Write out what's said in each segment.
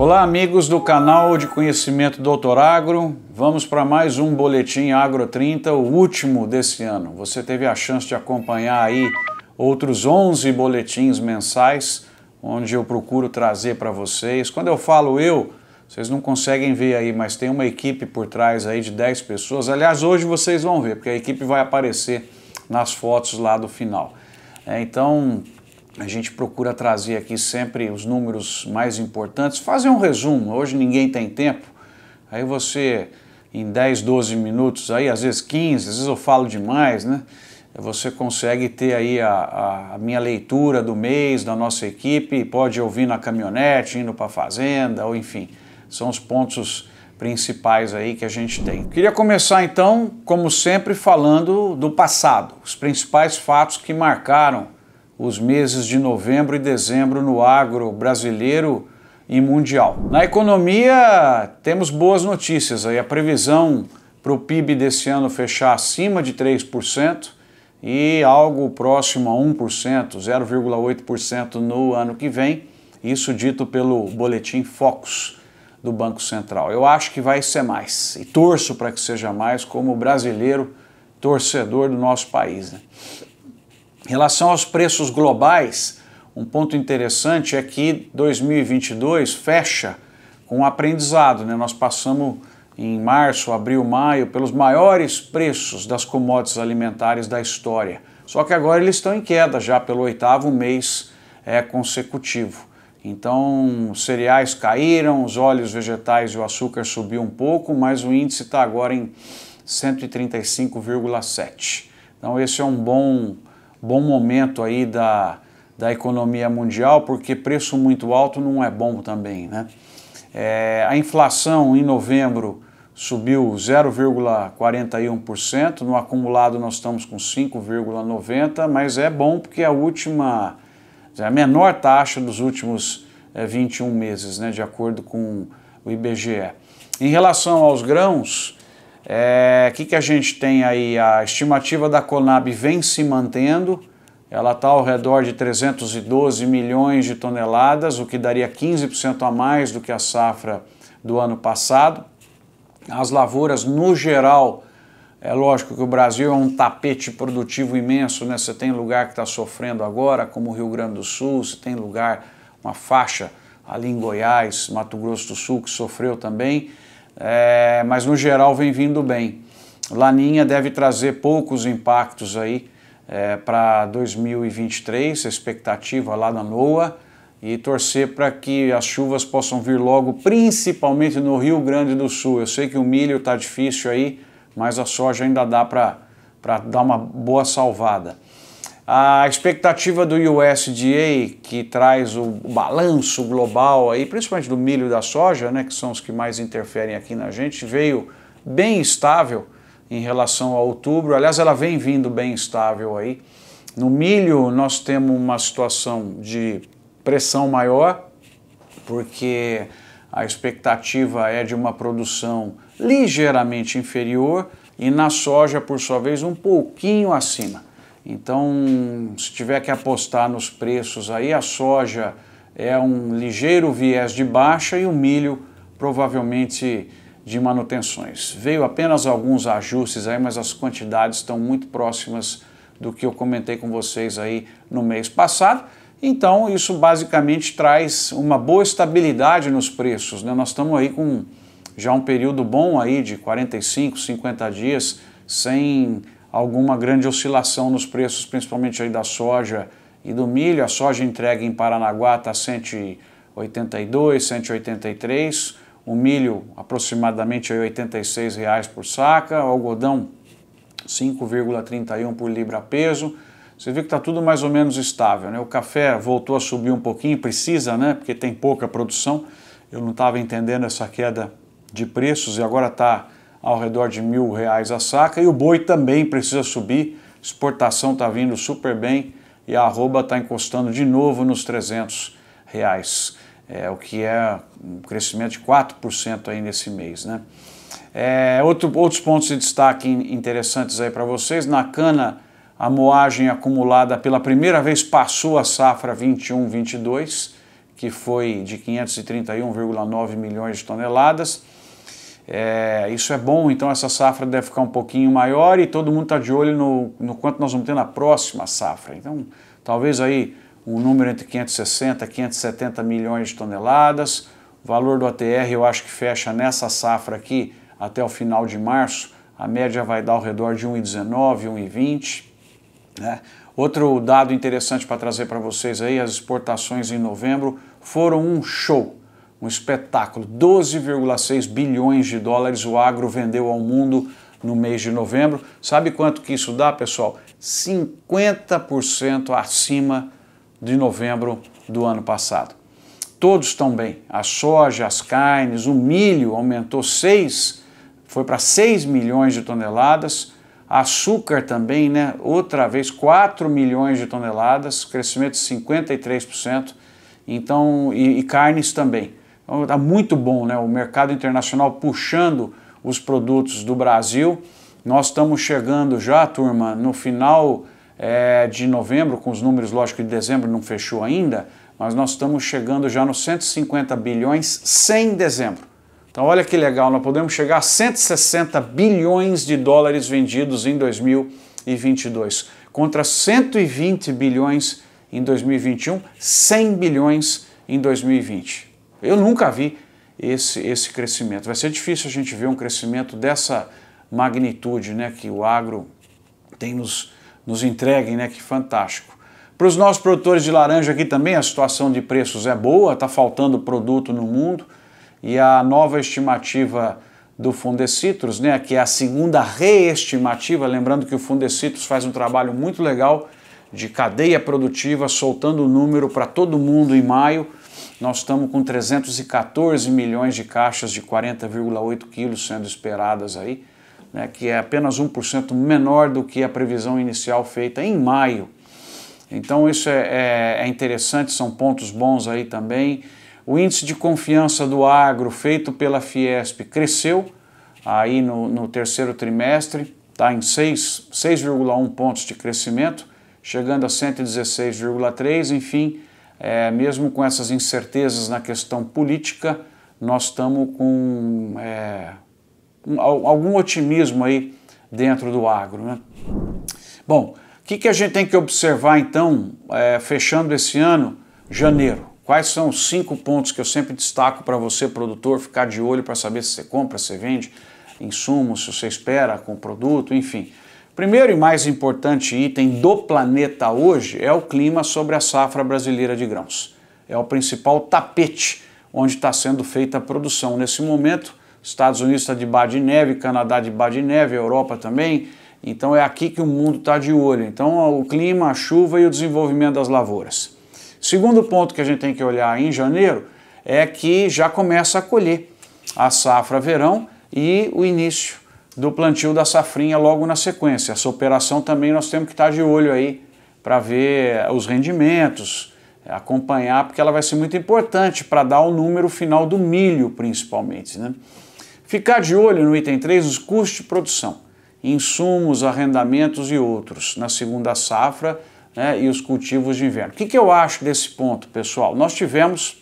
Olá, amigos do canal de conhecimento Dr. Agro. Vamos para mais um Boletim Agro 30, o último desse ano. Você teve a chance de acompanhar aí outros 11 boletins mensais, onde eu procuro trazer para vocês. Quando eu falo vocês não conseguem ver aí, mas tem uma equipe por trás aí de 10 pessoas. Aliás, hoje vocês vão ver, porque a equipe vai aparecer nas fotos lá do final. Então, a gente procura trazer aqui sempre os números mais importantes, fazer um resumo. Hoje ninguém tem tempo, aí você em 10, 12 minutos, aí, às vezes 15, às vezes eu falo demais, né? Você consegue ter aí a minha leitura do mês, da nossa equipe, pode ouvir na caminhonete, indo para a fazenda, ou enfim, são os pontos principais aí que a gente tem. Queria começar então, como sempre, falando do passado, os principais fatos que marcaram os meses de novembro e dezembro no agro brasileiro e mundial. Na economia, temos boas notícias aí. A previsão para o PIB desse ano fechar acima de 3% e algo próximo a 1%, 0,8% no ano que vem. Isso dito pelo Boletim Focus do Banco Central. Eu acho que vai ser mais e torço para que seja mais como brasileiro torcedor do nosso país, né? Em relação aos preços globais, um ponto interessante é que 2022 fecha com um aprendizado, né? Nós passamos em março, abril, maio pelos maiores preços das commodities alimentares da história. Só que agora eles estão em queda já pelo 8º mês consecutivo. Então, os cereais caíram, os óleos vegetais e o açúcar subiu um pouco, mas o índice está agora em 135,7. Então, esse é um bom momento aí da economia mundial, porque preço muito alto não é bom também, né? A inflação em novembro subiu 0,41%, no acumulado nós estamos com 5,90%, mas é bom porque é a menor taxa dos últimos 21 meses, né, de acordo com o IBGE. Em relação aos grãos, que a gente tem aí? A estimativa da Conab vem se mantendo, ela está ao redor de 312 milhões de toneladas, o que daria 15% a mais do que a safra do ano passado. As lavouras, no geral, é lógico que o Brasil é um tapete produtivo imenso, né? Você tem lugar que está sofrendo agora, como o Rio Grande do Sul, você tem lugar, uma faixa ali em Goiás, Mato Grosso do Sul, que sofreu também, mas no geral vem vindo bem. Laninha deve trazer poucos impactos aí para 2023, a expectativa lá na NOAA, e torcer para que as chuvas possam vir logo, principalmente no Rio Grande do Sul. Eu sei que o milho está difícil aí, mas a soja ainda dá para dar uma boa salvada. A expectativa do USDA, que traz o balanço global, aí, principalmente do milho e da soja, né, que são os que mais interferem aqui na gente, veio bem estável em relação a outubro. Aliás, ela vem vindo bem estável aí. No milho, nós temos uma situação de pressão maior, porque a expectativa é de uma produção ligeiramente inferior e na soja, por sua vez, um pouquinho acima. Então, se tiver que apostar nos preços aí, a soja é um ligeiro viés de baixa e o milho provavelmente de manutenções. Veio apenas alguns ajustes aí, mas as quantidades estão muito próximas do que eu comentei com vocês aí no mês passado. Então, isso basicamente traz uma boa estabilidade nos preços, né? Nós estamos aí com já um período bom aí de 45, 50 dias sem alguma grande oscilação nos preços, principalmente aí da soja e do milho. A soja entregue em Paranaguá está 182, 183, o milho aproximadamente R$ 86 por saca, o algodão 5,31 por libra peso. Você vê que está tudo mais ou menos estável, né? O café voltou a subir um pouquinho, precisa, né? Porque tem pouca produção. Eu não estava entendendo essa queda de preços e agora está ao redor de R$ 1.000 a saca. E o boi também precisa subir, exportação está vindo super bem e a arroba está encostando de novo nos R$ 300, o que é um crescimento de 4% aí nesse mês, né? Outros pontos de destaque interessantes aí para vocês. Na cana, a moagem acumulada pela primeira vez passou a safra 21-22, que foi de 531,9 milhões de toneladas. Isso é bom, então essa safra deve ficar um pouquinho maior e todo mundo está de olho no quanto nós vamos ter na próxima safra. Então, talvez aí um número entre 560 e 570 milhões de toneladas. O valor do ATR eu acho que fecha nessa safra aqui até o final de março. A média vai dar ao redor de 1,19, 1,20. Né? Outro dado interessante para trazer para vocês aí, as exportações em novembro foram um show, um espetáculo. 12,6 bilhões de dólares o agro vendeu ao mundo no mês de novembro. Sabe quanto que isso dá, pessoal? 50% acima de novembro do ano passado. Todos estão bem. A soja, as carnes, o milho aumentou foi para 6 milhões de toneladas. Açúcar também, né? Outra vez 4 milhões de toneladas, crescimento de 53%. Então, e carnes também. Então, está muito bom, né? O mercado internacional puxando os produtos do Brasil. Nós estamos chegando já, turma, no final de novembro, com os números, lógico, de dezembro não fechou ainda, mas nós estamos chegando já nos 150 bilhões sem dezembro. Então olha que legal, nós podemos chegar a 160 bilhões de dólares vendidos em 2022, contra 120 bilhões em 2021, 100 bilhões em 2020. Eu nunca vi esse crescimento. Vai ser difícil a gente ver um crescimento dessa magnitude, né, que o agro tem nos entregue, né, que fantástico. Para os nossos produtores de laranja aqui também a situação de preços é boa, está faltando produto no mundo e a nova estimativa do Fundecitrus, né, que é a segunda reestimativa, lembrando que o Fundecitrus faz um trabalho muito legal de cadeia produtiva, soltando o número para todo mundo em maio. Nós estamos com 314 milhões de caixas de 40,8 quilos sendo esperadas aí, né, que é apenas 1% menor do que a previsão inicial feita em maio. Então isso é interessante, são pontos bons aí também. O índice de confiança do agro feito pela Fiesp cresceu aí no terceiro trimestre, está em 6,1 pontos de crescimento, chegando a 116,3, enfim, mesmo com essas incertezas na questão política, nós estamos com algum otimismo aí dentro do agro, né? Bom, o que a gente tem que observar então, fechando esse ano, janeiro? Quais são os 5 pontos que eu sempre destaco para você, produtor, ficar de olho para saber se você compra, se você vende, insumos, se você espera com o produto, enfim. Primeiro e mais importante item do planeta hoje é o clima sobre a safra brasileira de grãos. É o principal tapete onde está sendo feita a produção. Nesse momento, Estados Unidos está debaixo de neve, Canadá debaixo de neve, Europa também. Então é aqui que o mundo está de olho. Então o clima, a chuva e o desenvolvimento das lavouras. Segundo ponto que a gente tem que olhar em janeiro é que já começa a colher a safra verão e o início do plantio da safrinha logo na sequência. Essa operação também nós temos que estar de olho aí para ver os rendimentos, acompanhar, porque ela vai ser muito importante para dar o número final do milho principalmente, né? Ficar de olho no item 3, os custos de produção, insumos, arrendamentos e outros na segunda safra, né, e os cultivos de inverno. O que eu acho desse ponto, pessoal? Nós tivemos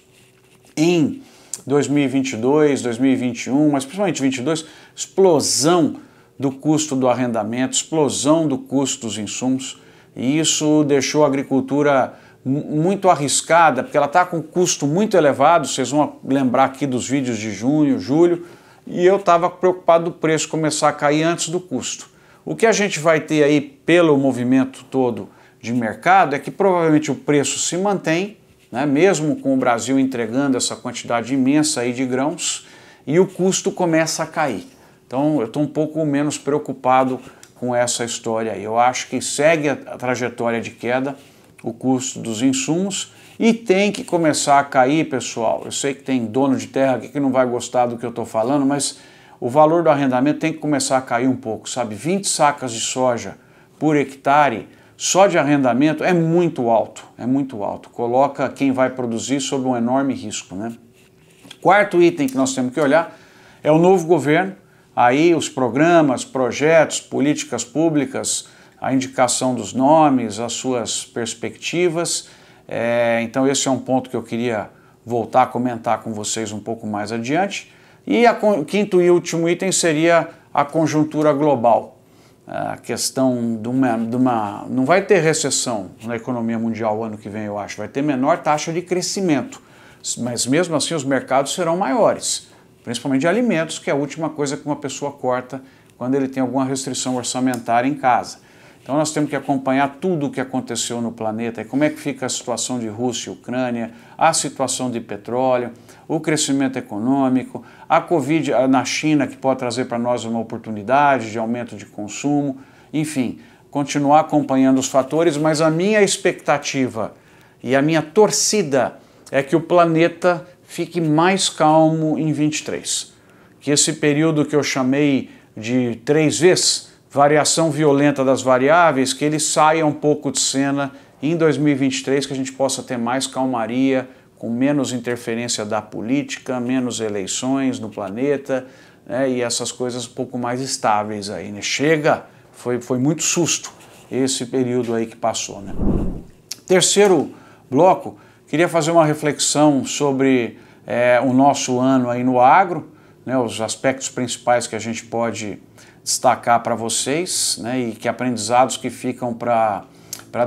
em 2022, 2021, mas principalmente 2022, explosão do custo do arrendamento, explosão do custo dos insumos, e isso deixou a agricultura muito arriscada, porque ela está com um custo muito elevado. Vocês vão lembrar aqui dos vídeos de junho, julho, e eu estava preocupado do preço começar a cair antes do custo. O que a gente vai ter aí pelo movimento todo de mercado é que provavelmente o preço se mantém, né, mesmo com o Brasil entregando essa quantidade imensa aí de grãos, e o custo começa a cair. Então eu estou um pouco menos preocupado com essa história aí. Eu acho que segue a trajetória de queda, o custo dos insumos, e tem que começar a cair, pessoal. Eu sei que tem dono de terra aqui que não vai gostar do que eu estou falando, mas o valor do arrendamento tem que começar a cair um pouco, sabe? 20 sacas de soja por hectare só de arrendamento é muito alto, coloca quem vai produzir sob um enorme risco, né? Quarto item que nós temos que olhar é o novo governo, aí os programas, projetos, políticas públicas, a indicação dos nomes, as suas perspectivas. Então esse é um ponto que eu queria voltar a comentar com vocês um pouco mais adiante. E o quinto e último item seria a conjuntura global. A questão não vai ter recessão na economia mundial ano que vem, eu acho, vai ter menor taxa de crescimento, mas mesmo assim os mercados serão maiores, principalmente de alimentos, que é a última coisa que uma pessoa corta quando ele tem alguma restrição orçamentária em casa. Então nós temos que acompanhar tudo o que aconteceu no planeta, e como é que fica a situação de Rússia e Ucrânia, a situação de petróleo, o crescimento econômico, a Covid na China, que pode trazer para nós uma oportunidade de aumento de consumo, enfim, continuar acompanhando os fatores, mas a minha expectativa e a minha torcida é que o planeta fique mais calmo em 23, que esse período que eu chamei de 3Vs, variação violenta das variáveis, que ele saia um pouco de cena em 2023, que a gente possa ter mais calmaria, com menos interferência da política, menos eleições no planeta, né, e essas coisas um pouco mais estáveis aí, né? Chega, foi muito susto esse período aí que passou, né? Terceiro bloco, queria fazer uma reflexão sobre o nosso ano aí no agro, né, os aspectos principais que a gente pode destacar para vocês, né, e que aprendizados que ficam para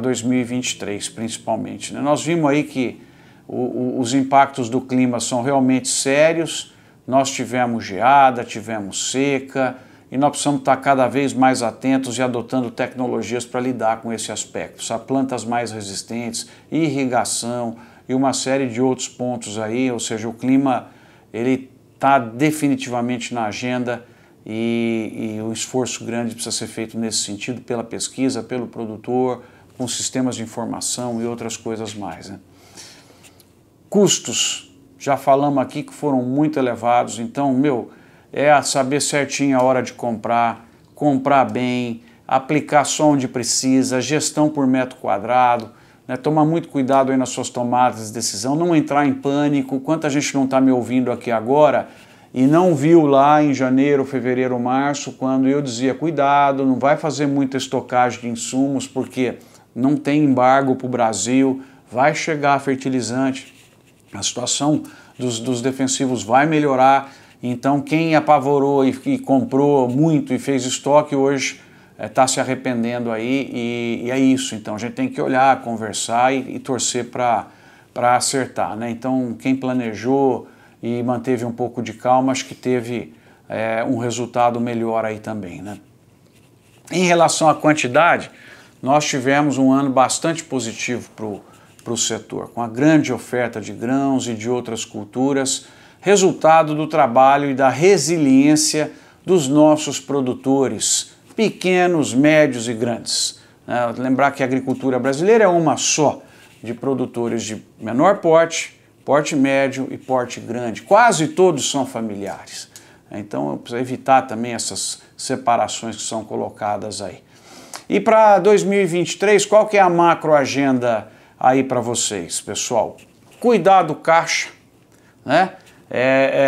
2023 principalmente, né? Nós vimos aí que os impactos do clima são realmente sérios, nós tivemos geada, tivemos seca, e nós precisamos estar cada vez mais atentos e adotando tecnologias para lidar com esse aspecto, plantas mais resistentes, irrigação e uma série de outros pontos aí, ou seja, o clima ele está definitivamente na agenda e o esforço grande precisa ser feito nesse sentido pela pesquisa, pelo produtor, com sistemas de informação e outras coisas mais, né? Custos, já falamos aqui que foram muito elevados, então, saber certinho a hora de comprar bem, aplicar só onde precisa, gestão por metro quadrado, né? Tomar muito cuidado aí nas suas tomadas de decisão, não entrar em pânico. Quanta gente não está me ouvindo aqui agora e não viu lá em janeiro, fevereiro, março, quando eu dizia, cuidado, não vai fazer muita estocagem de insumos, porque não tem embargo para o Brasil, vai chegar fertilizante, a situação dos defensivos vai melhorar, então quem apavorou e comprou muito e fez estoque hoje está se arrependendo aí, e é isso. Então a gente tem que olhar, conversar e torcer para acertar, né? Então quem planejou e manteve um pouco de calma, acho que teve um resultado melhor aí também, né? Em relação à quantidade, nós tivemos um ano bastante positivo para o setor, com a grande oferta de grãos e de outras culturas, resultado do trabalho e da resiliência dos nossos produtores, pequenos, médios e grandes. Lembrar que a agricultura brasileira é uma só, de produtores de menor porte, porte médio e porte grande. Quase todos são familiares. Então, precisa evitar também essas separações que são colocadas aí. E para 2023, qual que é a macro agenda aí para vocês, pessoal? Cuidar do caixa, né?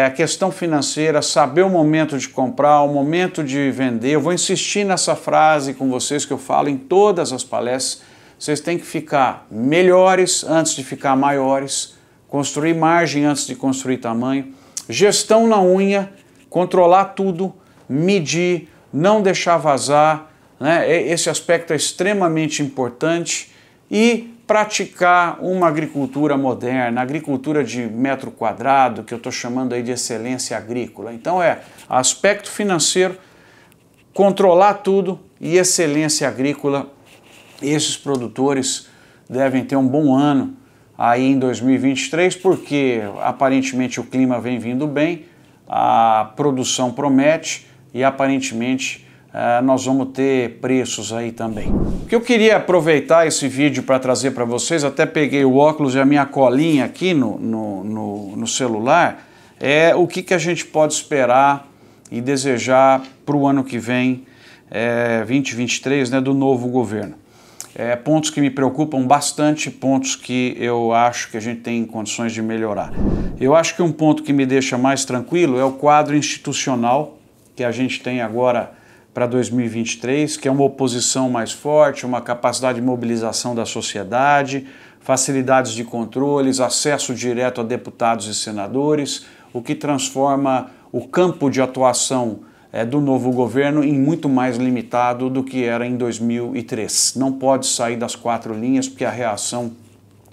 A questão financeira, saber o momento de comprar, o momento de vender. Eu vou insistir nessa frase com vocês que eu falo em todas as palestras. Vocês têm que ficar melhores antes de ficar maiores, construir margem antes de construir tamanho, gestão na unha, controlar tudo, medir, não deixar vazar, né? Esse aspecto é extremamente importante, e praticar uma agricultura moderna, agricultura de metro quadrado, que eu estou chamando aí de excelência agrícola. Então aspecto financeiro, controlar tudo e excelência agrícola. Esses produtores devem ter um bom ano aí em 2023, porque aparentemente o clima vem vindo bem, a produção promete e aparentemente nós vamos ter preços aí também. O que eu queria aproveitar esse vídeo para trazer para vocês, até peguei o óculos e a minha colinha aqui no celular, é o que a gente pode esperar e desejar para o ano que vem, 2023, né, do novo governo. Pontos que me preocupam bastante, pontos que eu acho que a gente tem condições de melhorar. Eu acho que um ponto que me deixa mais tranquilo é o quadro institucional que a gente tem agora para 2023, que é uma oposição mais forte, uma capacidade de mobilização da sociedade, facilidades de controles, acesso direto a deputados e senadores, o que transforma o campo de atuação do novo governo em muito mais limitado do que era em 2003. Não pode sair das 4 linhas porque a reação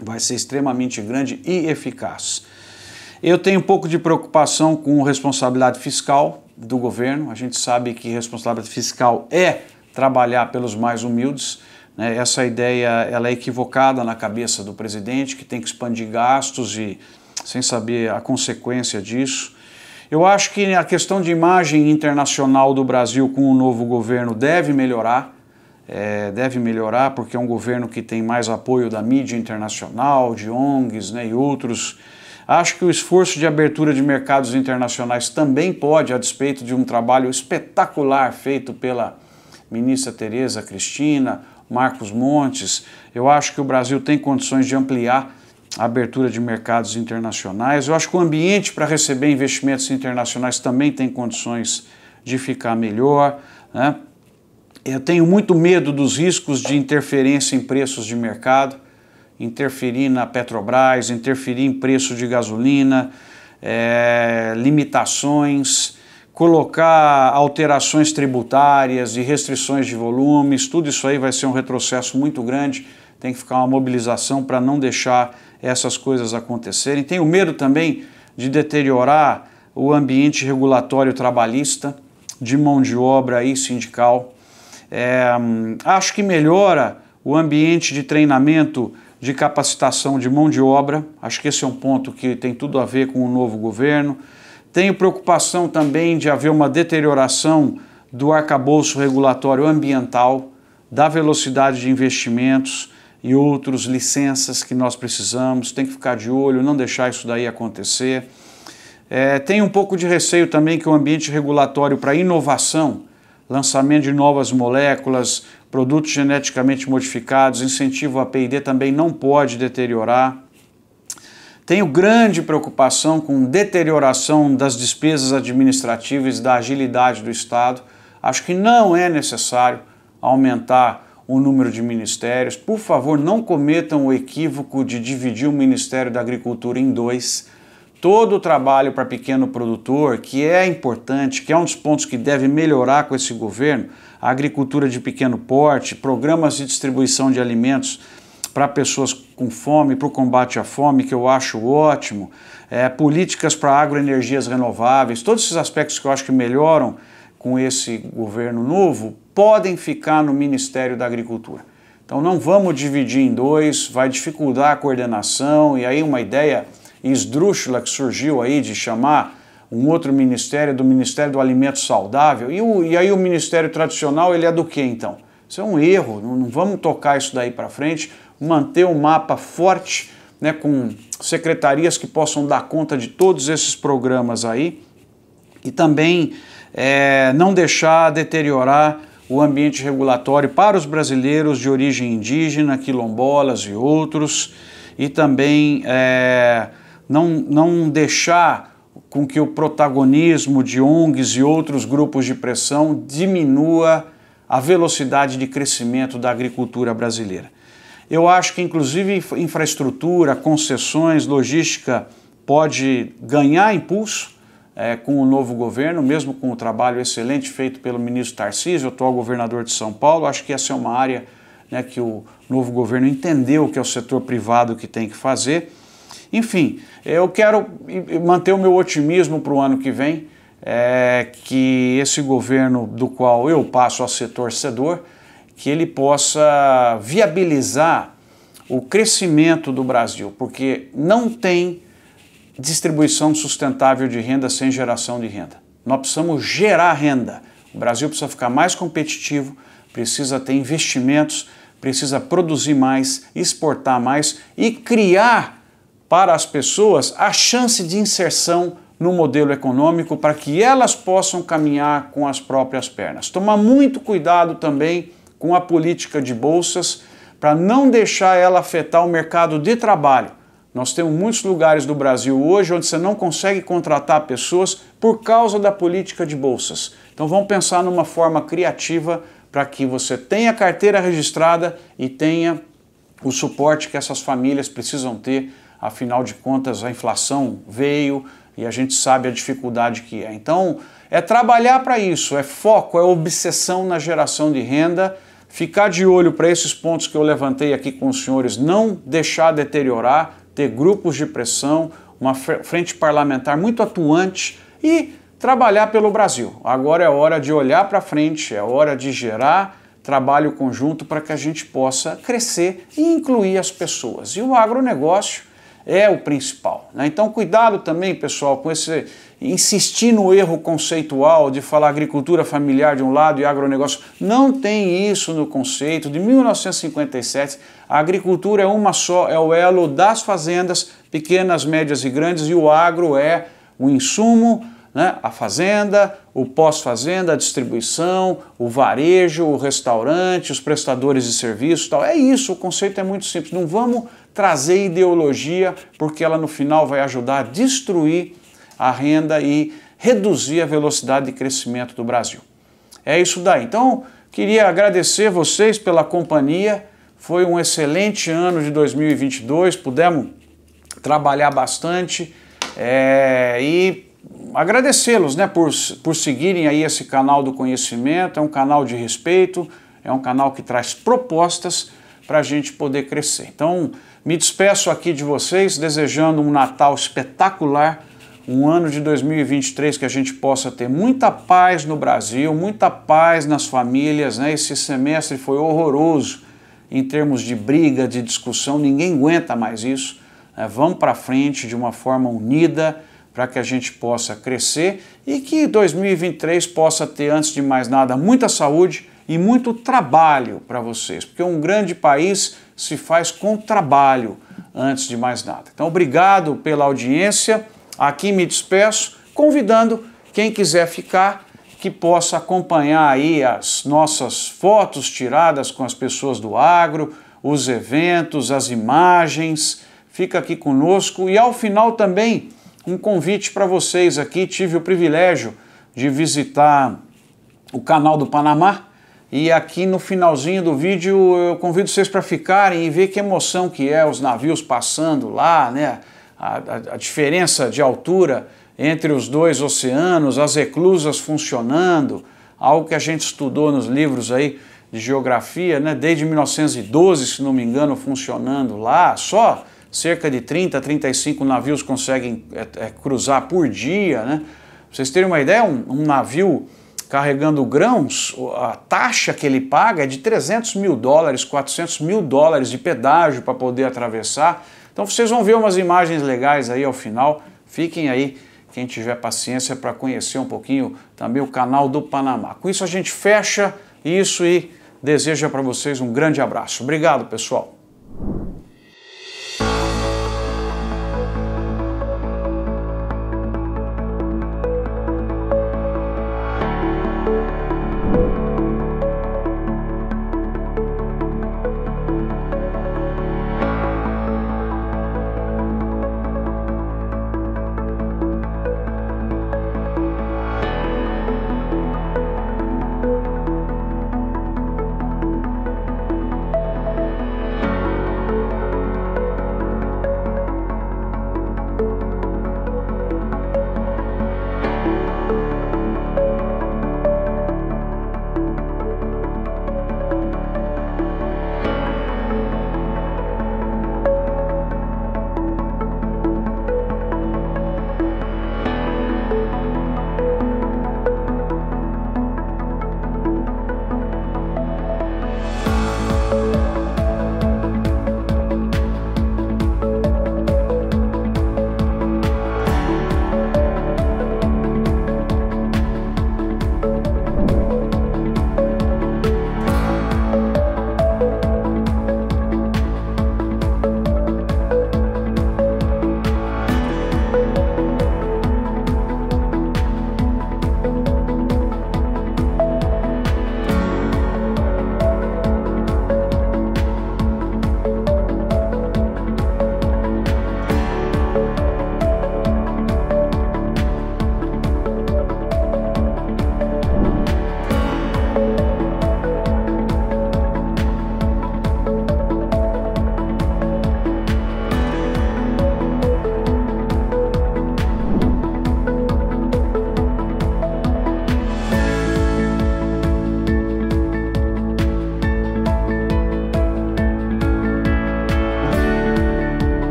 vai ser extremamente grande e eficaz. Eu tenho um pouco de preocupação com responsabilidade fiscal do governo. A gente sabe que responsabilidade fiscal é trabalhar pelos mais humildes, né? Essa ideia ela é equivocada na cabeça do presidente, que tem que expandir gastos e sem saber a consequência disso. Eu acho que a questão de imagem internacional do Brasil com o novo governo deve melhorar porque é um governo que tem mais apoio da mídia internacional, de ONGs, né, e outros. Acho que o esforço de abertura de mercados internacionais também pode, a despeito de um trabalho espetacular feito pela ministra Tereza Cristina, Marcos Montes, eu acho que o Brasil tem condições de ampliar a abertura de mercados internacionais. Eu acho que o ambiente para receber investimentos internacionais também tem condições de ficar melhor, né? Eu tenho muito medo dos riscos de interferência em preços de mercado, interferir na Petrobras, interferir em preço de gasolina, limitações, colocar alterações tributárias e restrições de volumes, tudo isso aí vai ser um retrocesso muito grande, tem que ficar uma mobilização para não deixar essas coisas acontecerem. Tenho medo também de deteriorar o ambiente regulatório trabalhista, de mão de obra e sindical. Acho que melhora o ambiente de treinamento, de capacitação de mão de obra. Acho que esse é um ponto que tem tudo a ver com o novo governo. Tenho preocupação também de haver uma deterioração do arcabouço regulatório ambiental, da velocidade de investimentos e outros licenças que nós precisamos. Tem que ficar de olho, não deixar isso daí acontecer. Tenho um pouco de receio também que o ambiente regulatório para inovação, lançamento de novas moléculas, produtos geneticamente modificados, incentivo a P&D também não pode deteriorar. Tenho grande preocupação com deterioração das despesas administrativas e da agilidade do Estado. Acho que não é necessário aumentar o número de ministérios. Por favor, não cometam o equívoco de dividir o Ministério da Agricultura em 2. Todo o trabalho para pequeno produtor, que é importante, que é um dos pontos que deve melhorar com esse governo, a agricultura de pequeno porte, programas de distribuição de alimentos para pessoas com fome, para o combate à fome, que eu acho ótimo, políticas para agroenergias renováveis, todos esses aspectos que eu acho que melhoram com esse governo novo, podem ficar no Ministério da Agricultura. Então não vamos dividir em 2, vai dificultar a coordenação, e aí uma ideia esdrúxula que surgiu aí de chamar um outro ministério do Ministério do Alimento Saudável, e aí o ministério tradicional ele é do que então? Isso é um erro, não vamos tocar isso daí para frente, manter um mapa forte, né, com secretarias que possam dar conta de todos esses programas aí, e também não deixar deteriorar o ambiente regulatório para os brasileiros de origem indígena, quilombolas e outros, e também não deixar com que o protagonismo de ONGs e outros grupos de pressão diminua a velocidade de crescimento da agricultura brasileira. Eu acho que inclusive infraestrutura, concessões, logística pode ganhar impulso com o novo governo, mesmo com o trabalho excelente feito pelo ministro Tarcísio, atual governador de São Paulo. Acho que essa é uma área, né, que o novo governo entendeu que é o setor privado que tem que fazer. Enfim, eu quero manter o meu otimismo para o ano que vem, que esse governo do qual eu passo a ser torcedor, que ele possa viabilizar o crescimento do Brasil, porque não tem distribuição sustentável de renda sem geração de renda. Nós precisamos gerar renda. O Brasil precisa ficar mais competitivo, precisa ter investimentos, precisa produzir mais, exportar mais e criar para as pessoas a chance de inserção no modelo econômico para que elas possam caminhar com as próprias pernas. Tomar muito cuidado também com a política de bolsas para não deixar ela afetar o mercado de trabalho. Nós temos muitos lugares do Brasil hoje onde você não consegue contratar pessoas por causa da política de bolsas. Então vamos pensar numa forma criativa para que você tenha carteira registrada e tenha o suporte que essas famílias precisam ter. Afinal de contas, a inflação veio e a gente sabe a dificuldade que é. Então, é trabalhar para isso, é foco, é obsessão na geração de renda, ficar de olho para esses pontos que eu levantei aqui com os senhores, não deixar deteriorar, ter grupos de pressão, uma frente parlamentar muito atuante e trabalhar pelo Brasil. Agora é hora de olhar para frente, é hora de gerar trabalho conjunto para que a gente possa crescer e incluir as pessoas. E o agronegócio é o principal, né? Então cuidado também, pessoal, com esse insistir no erro conceitual de falar agricultura familiar de um lado e agronegócio. Não tem isso no conceito. De 1957, a agricultura é uma só, é o elo das fazendas, pequenas, médias e grandes, e o agro é o insumo, né? A fazenda, o pós-fazenda, a distribuição, o varejo, o restaurante, os prestadores de serviços, tal. É isso, o conceito é muito simples. Não vamos trazer ideologia, porque ela no final vai ajudar a destruir a renda e reduzir a velocidade de crescimento do Brasil. É isso daí. Então, queria agradecer vocês pela companhia. Foi um excelente ano de 2022, pudemos trabalhar bastante e agradecê-los, né, por seguirem aí esse canal do conhecimento. É um canal de respeito, é um canal que traz propostas para a gente poder crescer. Então, me despeço aqui de vocês, desejando um Natal espetacular, um ano de 2023 que a gente possa ter muita paz no Brasil, muita paz nas famílias, né? Esse semestre foi horroroso em termos de briga, de discussão, ninguém aguenta mais isso, né? Vamos para frente de uma forma unida para que a gente possa crescer e que 2023 possa ter, antes de mais nada, muita saúde e muito trabalho para vocês, porque um grande país se faz com trabalho, antes de mais nada. Então, obrigado pela audiência. Aqui me despeço, convidando quem quiser ficar, que possa acompanhar aí as nossas fotos tiradas com as pessoas do agro, os eventos, as imagens. Fica aqui conosco e ao final também um convite para vocês aqui. Tive o privilégio de visitar o canal do Panamá e aqui no finalzinho do vídeo eu convido vocês para ficarem e ver que emoção que é os navios passando lá, né? A diferença de altura entre os dois oceanos, as eclusas funcionando, algo que a gente estudou nos livros aí de geografia, né? Desde 1912, se não me engano, funcionando lá. Só cerca de 30, 35 navios conseguem cruzar por dia, né? Pra vocês terem uma ideia, um navio carregando grãos, a taxa que ele paga é de $300 mil, $400 mil de pedágio para poder atravessar. Então vocês vão ver umas imagens legais aí ao final. Fiquem aí, quem tiver paciência, para conhecer um pouquinho também o canal do Panamá. Com isso a gente fecha isso e deseja para vocês um grande abraço. Obrigado, pessoal.